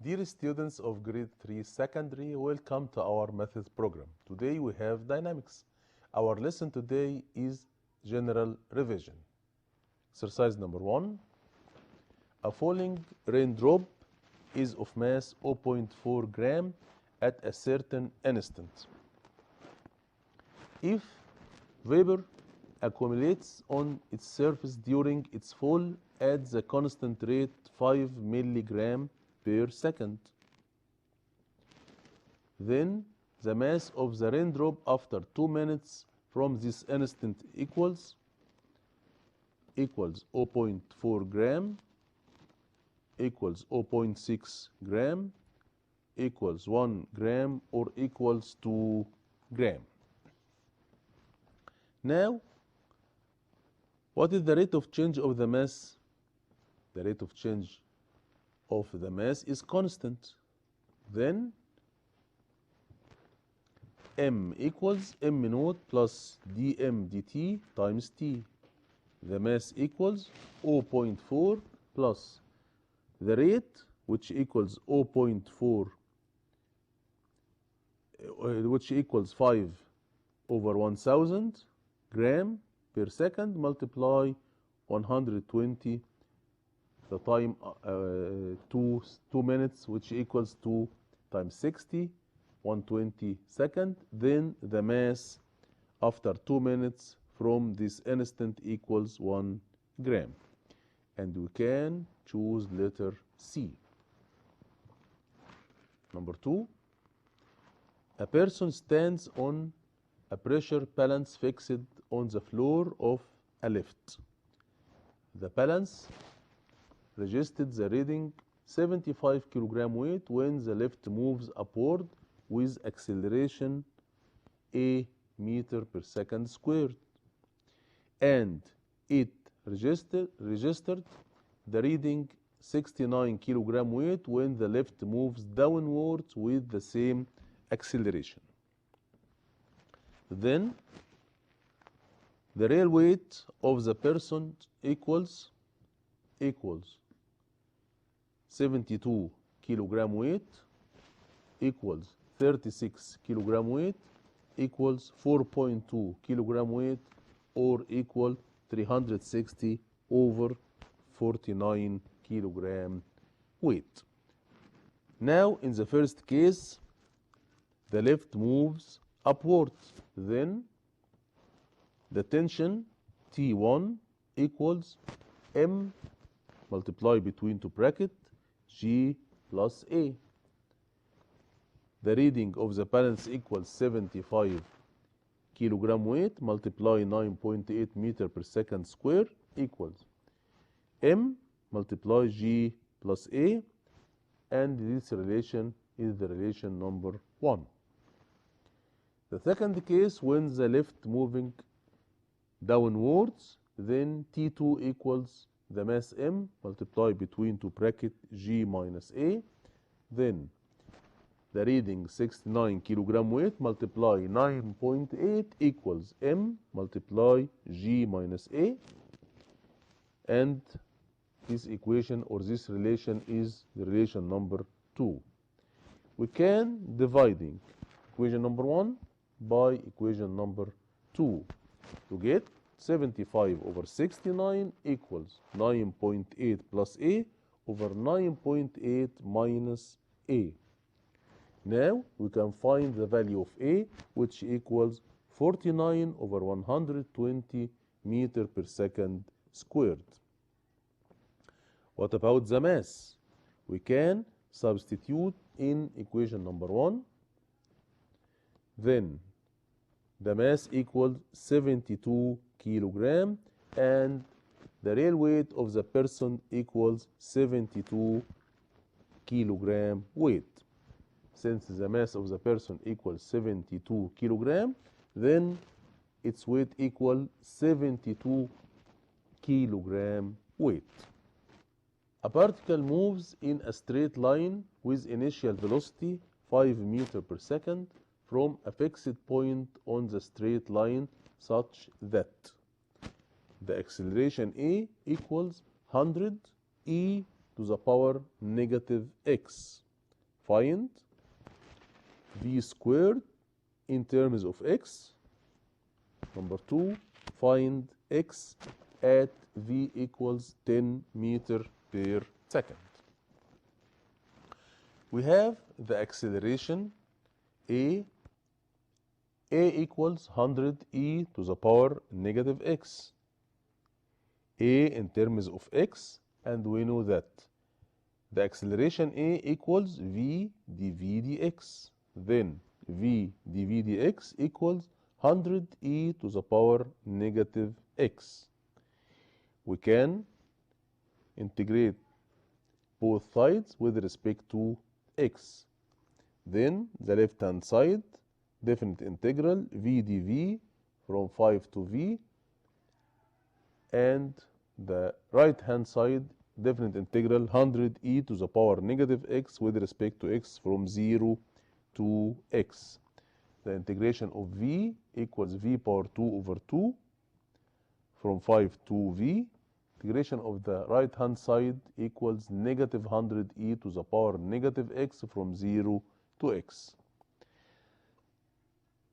Dear students of grade 3 secondary, welcome to our methods program. Today we have dynamics. Our lesson today is general revision. Exercise number 1. A falling raindrop is of mass 0.4 gram at a certain instant. If vapor accumulates on its surface during its fall at the constant rate 5 milligram per second, then the mass of the raindrop after 2 minutes from this instant equals 0.4 gram, equals 0.6 gram, equals 1 gram, or equals 2 gram. Now, what is the rate of change of the mass? The rate of change of the mass is constant. Then m equals m naught plus dm dt times t. The mass equals 0.4 plus the rate, which equals 0.4, which equals 5 over 1000 gram per second, multiply 120 the time 2 minutes, which equals 2 times 60, 120 second. Then the mass after 2 minutes from this instant equals 1 gram. And we can choose letter C. Number 2. A person stands on a pressure balance fixed on the floor of a lift. The balance registered the reading 75 kilogram weight when the lift moves upward with acceleration a meter per second squared, and it registered the reading 69 kilogram weight when the lift moves downwards with the same acceleration. Then the real weight of the person equals 72 kilogram weight, equals 36 kilogram weight, equals 4.2 kilogram weight, or equal 360 over 49 kilogram weight. Now in the first case, the lift moves upwards. Then the tension T1 equals M multiply between two brackets G plus A. The reading of the balance equals 75 kilogram weight multiply 9.8 meter per second square equals M multiply G plus A, and this relation is the relation number 1. The second case, when the lift moving downwards, then T2 equals the mass M multiply between two brackets G minus A. Then the reading 69 kilogram weight multiply 9.8 equals M multiply G minus A, and this equation or this relation is the relation number 2. We can dividing equation number 1 by equation number 2 to get 75 over 69 equals 9.8 plus A over 9.8 minus A. Now we can find the value of A, which equals 49 over 120 meter per second squared. What about the mass? We can substitute in equation number 1. Then the mass equals 72 kilogram, and the real weight of the person equals 72 kilogram weight. Since the mass of the person equals 72 kilogram, then its weight equals 72 kilogram weight. A particle moves in a straight line with initial velocity 5 meters per second from a fixed point on the straight line such that the acceleration A equals 100 e to the power negative x. find v squared in terms of x. Number 2, find x at v equals 10 meter per second. We have the acceleration a equals 100 e to the power negative x. A in terms of x, and we know that the acceleration a equals v dv dx. Then v dv dx equals 100 e to the power negative x. We can integrate both sides with respect to x. Then the left hand side, definite integral v dv from 5 to v, and the right hand side, definite integral 100 e to the power negative x with respect to x from 0 to x. The integration of v equals v power 2 over 2 from 5 to v. Integration of the right hand side equals negative 100 e to the power negative x from 0 to x.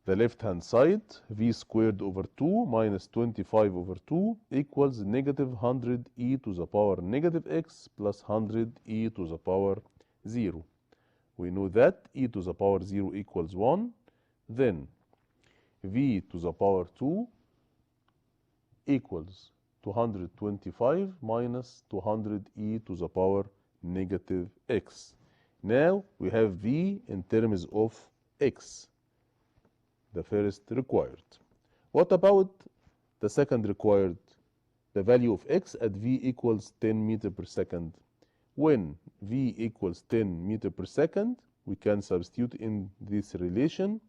The left hand side, v squared over 2 minus 25 over 2 equals negative 100 e to the power negative x plus 100 e to the power 0. We know that e to the power 0 equals 1. Then v to the power 2 equals 225 minus 200 e to the power negative x. Now we have v in terms of x, the first required. What about the second required? The value of x at v equals 10 meter per second. When v equals 10 meter per second, we can substitute in this relation.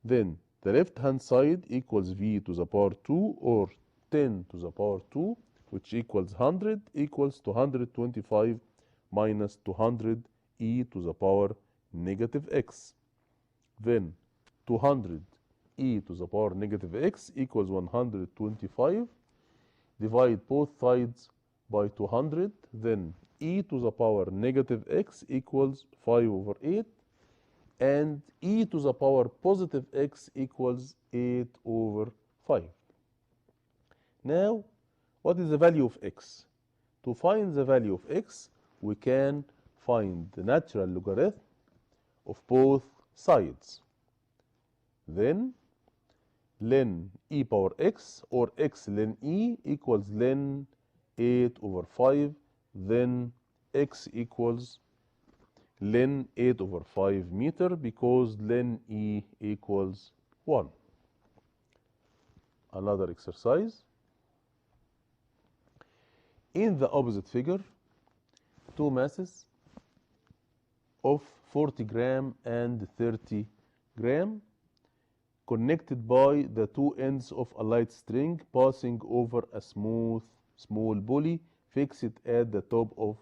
Then the left hand side equals v to the power 2 or 10 to the power 2, which equals 100, equals 225 minus 200 e to the power negative x. Then 200 e to the power negative x equals 125. Divide both sides by 200. Then e to the power negative x equals 5 over 8. And e to the power positive x equals 8 over 5. Now, what is the value of x? To find the value of x, we can find the natural logarithm of both sides. Then ln e power x or x ln e equals ln 8 over 5. Then x equals ln 8 over 5 meter because ln e equals 1. Another exercise. In the opposite figure, two masses of 40 gram and 30 gram connected by the two ends of a light string passing over a small pulley fixed at the top of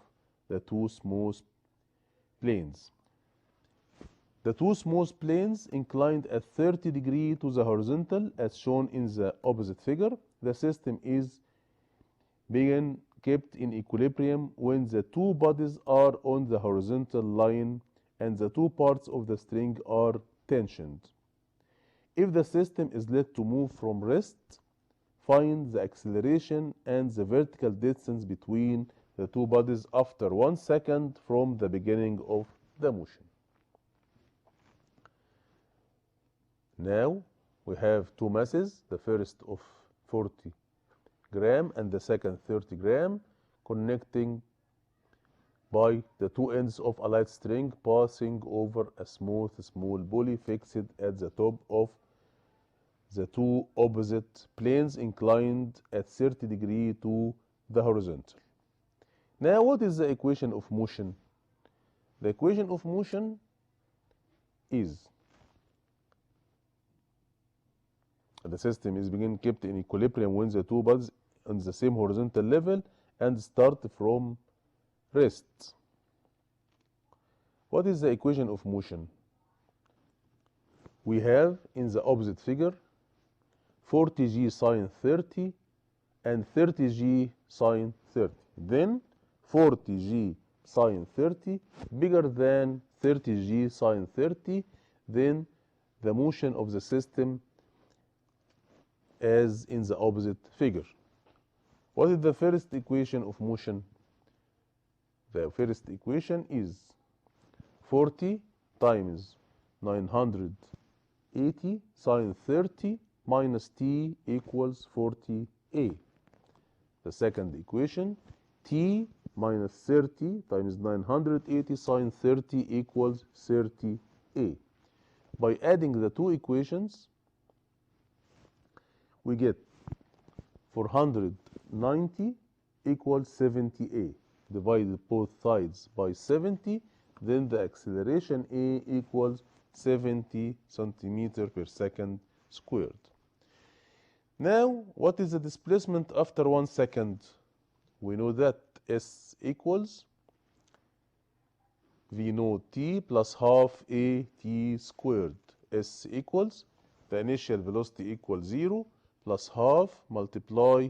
the two smooth planes. The two smooth planes inclined at 30 degrees to the horizontal as shown in the opposite figure. The system is being kept in equilibrium when the two bodies are on the horizontal line and the two parts of the string are tensioned. If the system is let to move from rest, find the acceleration and the vertical distance between the two bodies after 1 second from the beginning of the motion. Now we have two masses, the first of 40 gram and the second 30 gram, connecting by the two ends of a light string passing over a small pulley fixed at the top of the two opposite planes inclined at 30 degrees to the horizontal. Now what is the equation of motion? The equation of motion is the system is being kept in equilibrium when the two bodies on the same horizontal level and start from rest. What is the equation of motion? We have in the opposite figure 40g sine 30 and 30g sine 30. Then 40g sine 30 bigger than 30g sine 30, then the motion of the system as in the opposite figure. What is the first equation of motion? The first equation is 40 times 980 sine 30 minus t equals 40a. The second equation, t minus 30 times 980 sine 30 equals 30a. By adding the two equations, we get 490 equals 70a. Divided both sides by 70, then the acceleration a equals 70 centimeter per second squared. Now, what is the displacement after 1 second? We know that s equals v naught t plus half a t squared. S equals the initial velocity equals 0 plus half multiply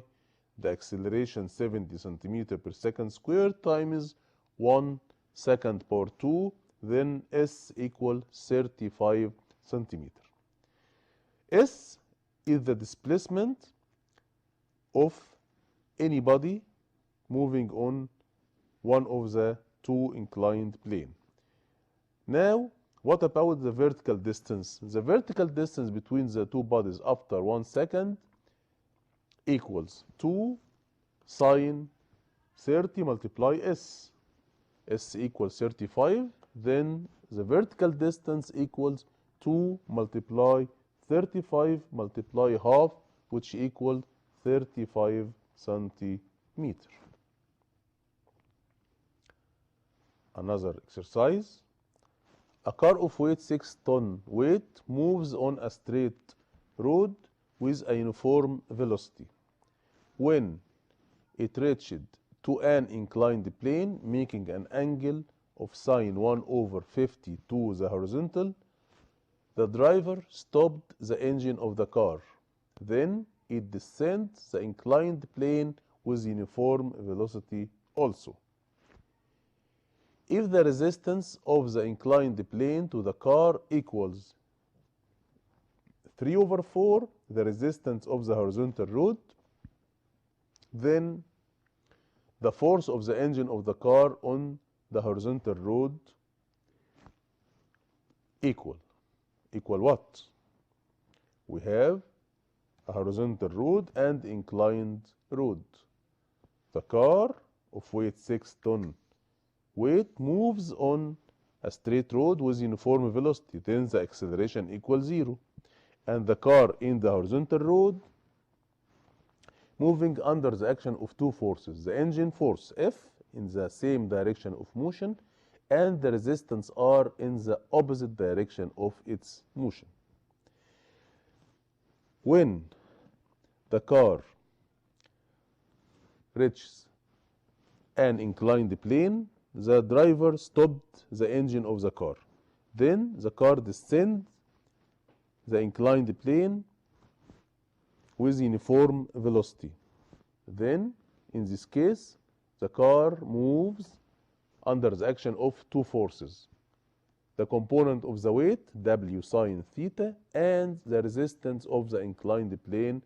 the acceleration 70 centimeter per second squared times 1 second power 2, then s equal 35 centimeter. S is the displacement of any body moving on one of the two inclined plane. Now, what about the vertical distance? The vertical distance between the two bodies after 1 second equals 2 sine 30 multiply s. S equals 35, then the vertical distance equals 2 multiply 35 multiply half, which equals 35 centimeter. Another exercise. A car of weight 6 ton weight moves on a straight road with a uniform velocity. When it reached to an inclined plane making an angle of sine 1/50 to the horizontal, the driver stopped the engine of the car. Then it descends the inclined plane with uniform velocity also. If the resistance of the inclined plane to the car equals 3/4 the resistance of the horizontal road, then the force of the engine of the car on the horizontal road equal what? We have a horizontal road and inclined road. The car of weight 6 ton weight moves on a straight road with uniform velocity, then the acceleration equals 0. And the car in the horizontal road moving under the action of two forces, the engine force F in the same direction of motion and the resistance R in the opposite direction of its motion. When the car reaches an inclined plane, the driver stopped the engine of the car. Then the car descends the inclined plane with uniform velocity. Then, in this case, the car moves under the action of two forces. The component of the weight, W sine theta, and the resistance of the inclined plane,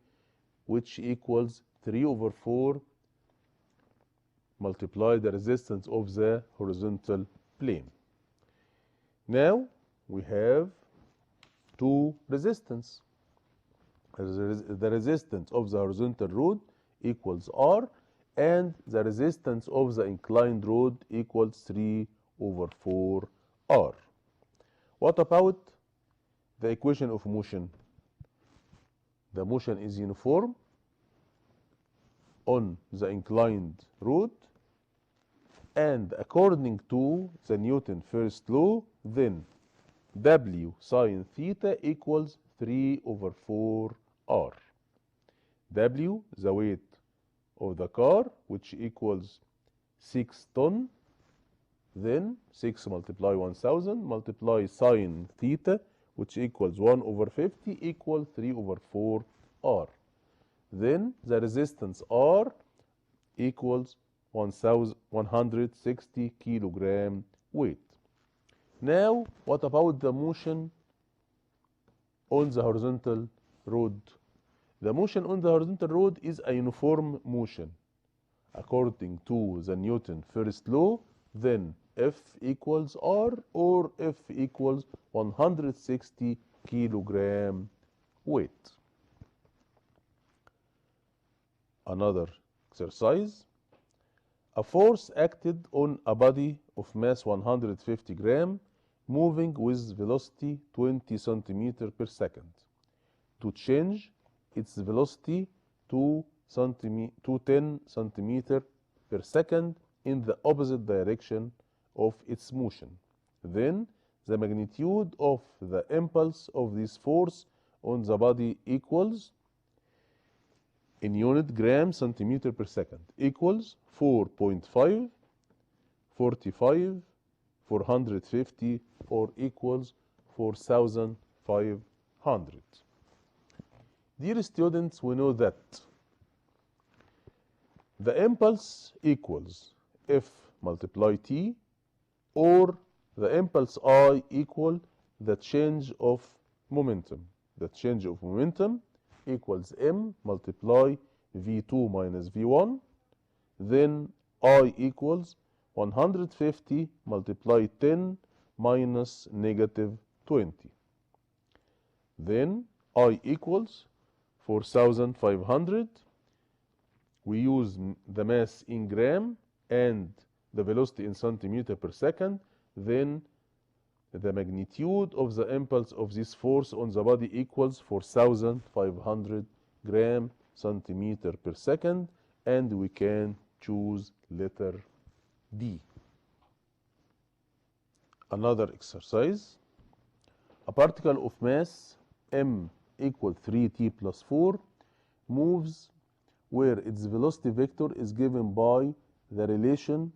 which equals 3/4 multiply the resistance of the horizontal plane. Now, we have two resistance. The resistance of the horizontal road equals R, and the resistance of the inclined road equals 3/4 R. What about the equation of motion? The motion is uniform on the inclined road, and according to the Newton first law, then W sine theta equals 3/4 R. W, the weight of the car, which equals 6 ton, then 6 multiply 1000 multiply sine theta, which equals 1/50 equals 3/4 R. Then the resistance R equals 160 kilogram weight. Now, what about the motion on the horizontal road? The motion on the horizontal road is a uniform motion. According to the Newton first law, then F equals R, or F equals 160 kilogram weight. Another exercise. A force acted on a body of mass 150 gram moving with velocity 20 centimeter per second. To change its velocity to 10 centimeter per second in the opposite direction of its motion. Then the magnitude of the impulse of this force on the body equals, in unit gram centimeter per second, equals 4.5, 45, 450, or equals 4,500. Dear students, we know that the impulse equals F multiply T, or the impulse I equal the change of momentum. The change of momentum equals M multiply V2 minus V1. Then I equals 150 multiply 10 minus negative 20. Then I equals 4,500. We use the mass in gram and the velocity in centimeter per second. Then the magnitude of the impulse of this force on the body equals 4,500 gram centimeter per second, and we can choose letter D. Another exercise. A particle of mass m equal 3t plus 4 moves where its velocity vector is given by the relation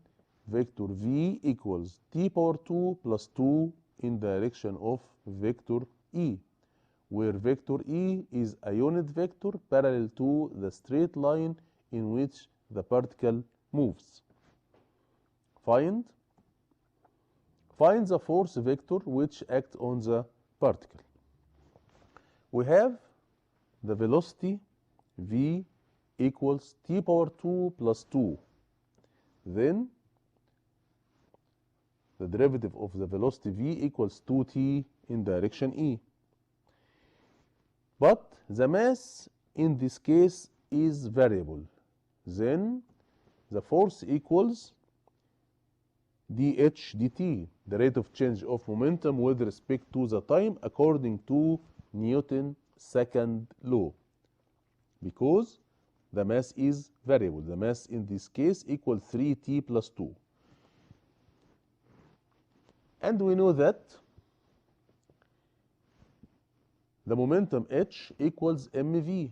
vector v equals t power 2 plus 2 in direction of vector E, where vector E is a unit vector parallel to the straight line in which the particle moves. Find the force vector which acts on the particle. We have the velocity v equals t power 2 plus 2. Then the derivative of the velocity v equals 2t in direction E. But the mass in this case is variable. Then the force equals dh dt, the rate of change of momentum with respect to the time according to Newton's second law. Because the mass is variable. The mass in this case equals 3t plus 2. And we know that the momentum h equals mv.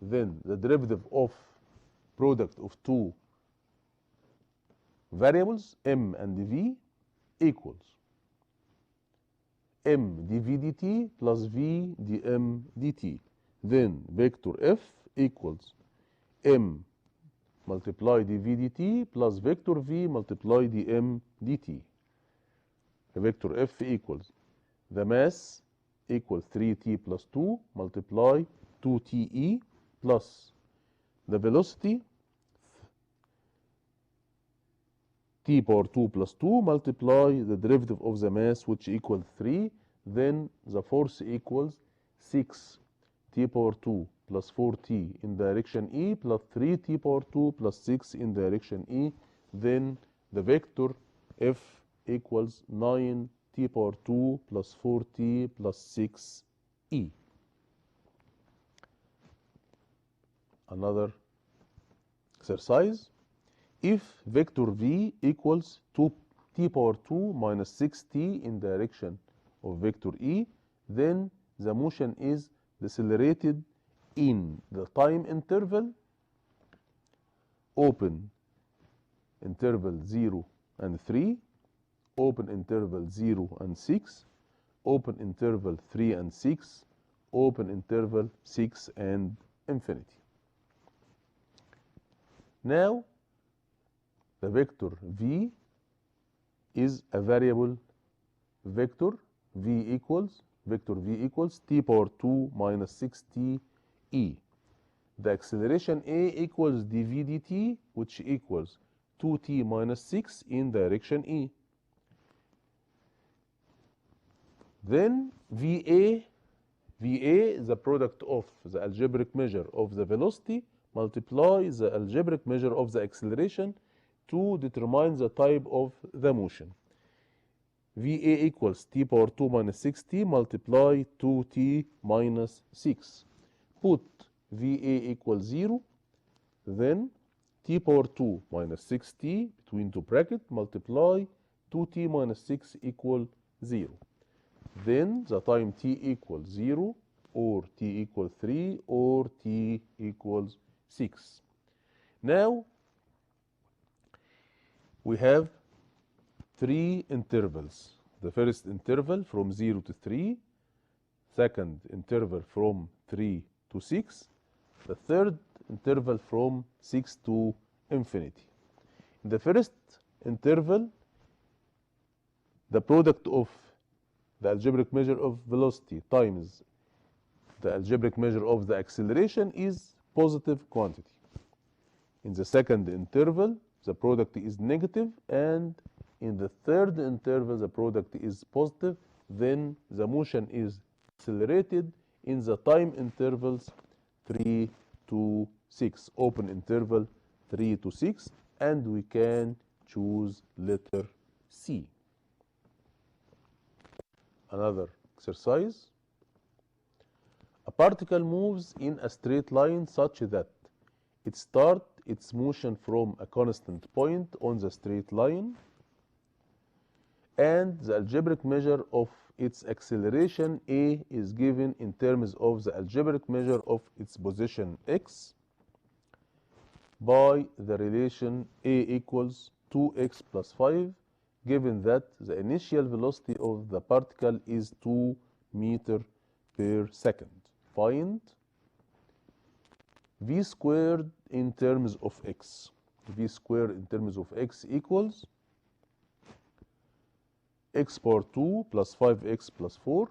Then the derivative of product of two variables m and v equals m dv dt plus v dm dt. Then vector f equals m multiply dv dt plus vector v multiply dm dt. Vector f equals the mass equals 3t plus 2 multiply 2te plus the velocity t power 2 plus 2 multiply the derivative of the mass which equals 3. Then the force equals 6 t power 2 plus 4t in direction E plus 3t power 2 plus 6 in direction E. Then the vector f equals 9 t power 2 plus 4t plus 6e. Another exercise. If vector v equals 2t power 2 minus 6t in direction of vector E, then the motion is decelerated in the time interval open interval 0 and 3, open interval 0 and 6, open interval 3 and 6, open interval 6 and infinity. Now, the vector v is a variable vector v equals t power 2 minus 6t e. The acceleration a equals dv dt, which equals 2t minus 6 in direction e. Then va, the product of the algebraic measure of the velocity multiply the algebraic measure of the acceleration to determine the type of the motion. va equals t power 2 minus 6t multiply 2t minus 6. Put va equals 0, then t power 2 minus 6t between two brackets multiply 2t minus 6 equal 0. Then the time t equals 0 or t equals 3 or t equals 6. Now we have three intervals. The first interval from 0 to 3, second interval from 3 to 6, the third interval from 6 to infinity. In the first interval, the product of the algebraic measure of velocity times the algebraic measure of the acceleration is positive quantity. In the second interval, the product is negative, and in the third interval, the product is positive. Then the motion is accelerated in the time intervals 3 to 6, open interval 3 to 6, and we can choose letter C. Another exercise. A particle moves in a straight line such that it starts its motion from a constant point on the straight line, and the algebraic measure of its acceleration a is given in terms of the algebraic measure of its position x by the relation a equals 2x plus 5, given that the initial velocity of the particle is 2 meters per second. Find v squared in terms of x. V squared in terms of x equals x power 2 plus 5x plus 4,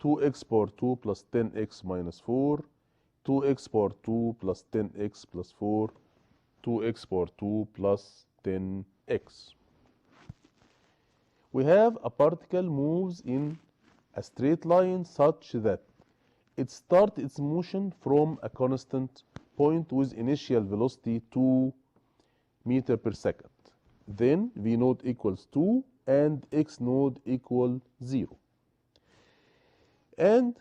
2x power 2 plus 10x minus 4, 2x power 2 plus 10x plus 4, 2x power 2 plus 10x. We have a particle moves in a straight line such that it starts its motion from a constant point with initial velocity 2 meters per second. Then v naught equals 2 and x naught equal 0. And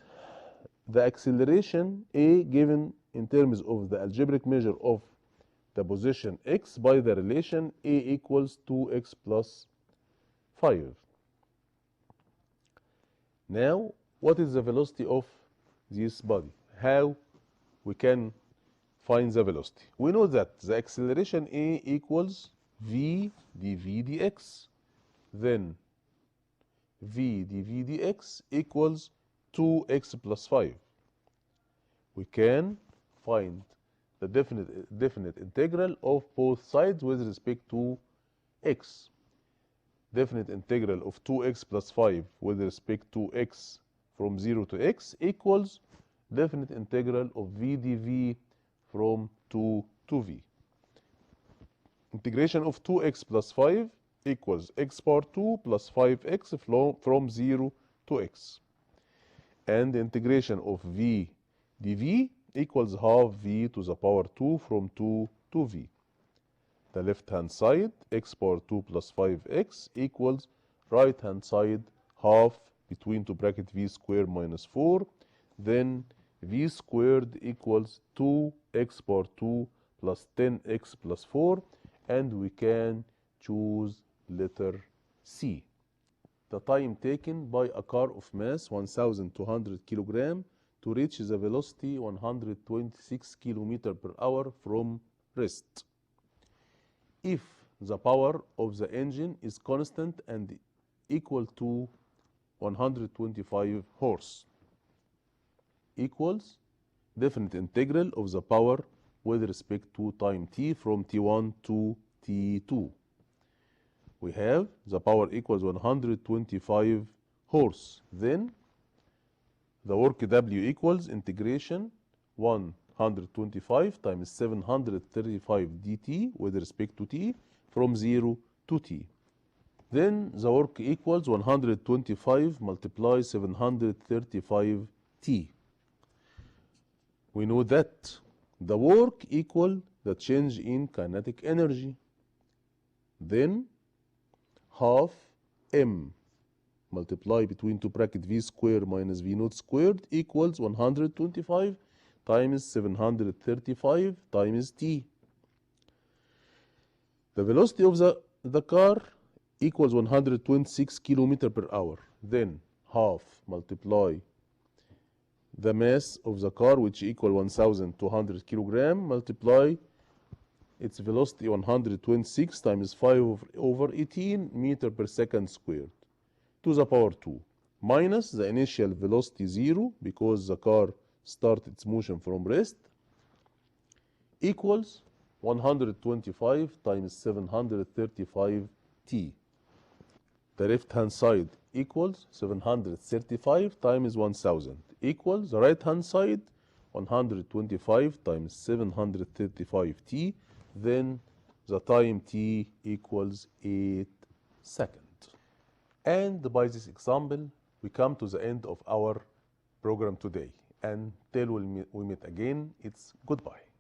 the acceleration a given in terms of the algebraic measure of the position x by the relation a equals 2x plus 5. Now, what is the velocity of this body? How we can find the velocity? We know that the acceleration a equals v dv dx. Then v dv dx equals 2x plus 5. We can find the definite integral of both sides with respect to x. Definite integral of 2x plus 5 with respect to x from 0 to x equals definite integral of v dv from 2 to v. Integration of 2x plus 5 equals x power 2 plus 5x from 0 to x. And the integration of v dv equals half v to the power 2 from 2 to v. The left hand side, x power 2 plus 5x equals right hand side half between two bracket v squared minus 4. Then v squared equals 2x power 2 plus 10x plus 4, and we can choose letter C. The time taken by a car of mass 1,200 kilogram to reach the velocity 126 kilometer per hour from rest. If the power of the engine is constant and equal to 125 horse, equals definite integral of the power with respect to time t from t1 to t2. we have the power equals 125 horse. Then the work W equals integration 125 times 735 dt with respect to t from 0 to t. Then the work equals 125 multiply 735 t. We know that the work equal the change in kinetic energy. Then half m multiply between two bracket v square minus v naught squared equals 125 times 735 times t. The velocity of the car equals 126 kilometer per hour. Then half multiply the mass of the car, which equal 1,200 kilogram, multiply its velocity 126 times 5 over 18 meter per second squared to the power 2 minus the initial velocity 0 because the car started its motion from rest equals 125 times 735 t. The left hand side equals 735 times 1000 equals the right hand side 125 times 735 t. Then the time t equals 8 seconds. And by this example we come to the end of our program today. Until we meet again, it's goodbye.